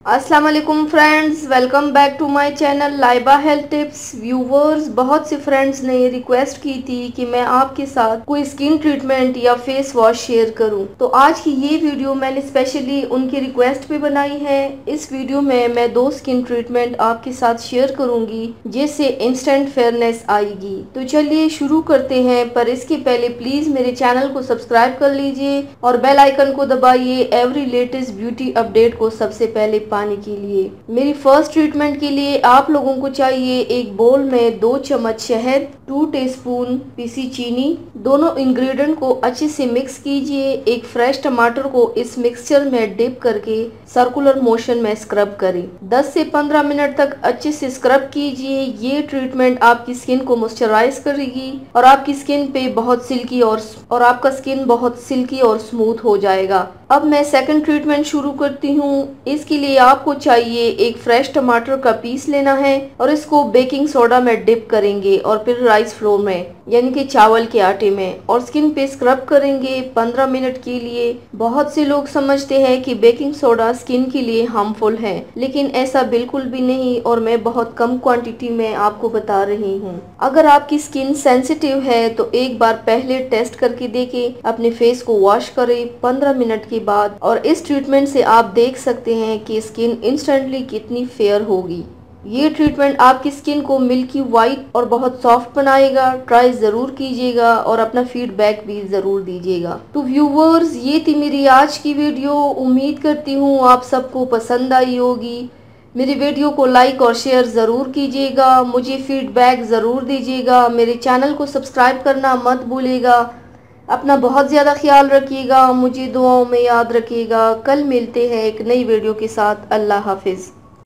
अस्सलाम वालेकुम friends, welcome back to my channel Laiba health tips. Viewers, बहुत से फ्रेंड्स ने रिक्वेस्ट की थी कि मैं आपके साथ कोई स्किन ट्रीटमेंट या फेस वॉश शेयर करूं, तो आज की ये वीडियो मैंने स्पेशली उनकी रिक्वेस्ट पे बनाई है। इस वीडियो में मैं 2 स्किन ट्रीटमेंट आपके साथ शेयर करूंगी जिससे इंस्टेंट फेयरनेस आएगी। तो चलिए शुरू करते हैं, पर इसके पहले प्लीज मेरे चैनल को सब्सक्राइब कर लीजिए और बेल आइकन को दबाइए एवरी लेटेस्ट ब्यूटी अपडेट को सबसे पहले पाने के लिए। मेरी फर्स्ट ट्रीटमेंट के लिए आप लोगों को चाहिए एक बोल में 2 चम्मच शहद, 2 टीस्पून पीसी चीनी। दोनों इंग्रेडिएंट को अच्छे से मिक्स कीजिए। एक फ्रेश टमाटर को इस मिक्सचर में डिप करके सर्कुलर मोशन में स्क्रब करें। 10 से 15 मिनट तक अच्छे से स्क्रब कीजिए। ये ट्रीटमेंट आपकी स्किन को मॉइस्चराइज करेगी और आपकी स्किन पे बहुत सिल्की और आपका स्किन बहुत सिल्की और स्मूथ हो जाएगा। अब मैं सेकंड ट्रीटमेंट शुरू करती हूँ। इसके लिए आपको चाहिए एक फ्रेश टमाटर का पीस लेना है और इसको बेकिंग सोडा में डिप करेंगे और फिर राइस फ्लोर में यानी कि चावल के आटे में और स्किन पे स्क्रब करेंगे 15 मिनट के लिए। बहुत से लोग समझते हैं कि बेकिंग सोडा स्किन के लिए हार्मफुल है, लेकिन ऐसा बिल्कुल भी नहीं और मैं बहुत कम क्वांटिटी में आपको बता रही हूँ। अगर आपकी स्किन सेंसिटिव है तो एक बार पहले टेस्ट करके देखें, अपने फेस को वॉश करें 15 मिनट के बाद और इस ट्रीटमेंट से आप देख सकते हैं कि स्किन इंस्टेंटली कितनी फेयर होगी। ये ट्रीटमेंट आपकी स्किन को मिल्की वाइट और बहुत सॉफ्ट बनाएगा। ट्राई जरूर कीजिएगा और अपना फीडबैक भी जरूर दीजिएगा। तो व्यूवर्स, ये थी मेरी आज की वीडियो। उम्मीद करती हूँ आप सबको पसंद आई होगी। मेरी वीडियो को लाइक और शेयर ज़रूर कीजिएगा। मुझे फीडबैक ज़रूर दीजिएगा। मेरे चैनल को सब्सक्राइब करना मत भूलिएगा। अपना बहुत ज़्यादा ख्याल रखिएगा। मुझे दुआओं में याद रखिएगा। कल मिलते हैं एक नई वीडियो के साथ। अल्लाह हाफिज़।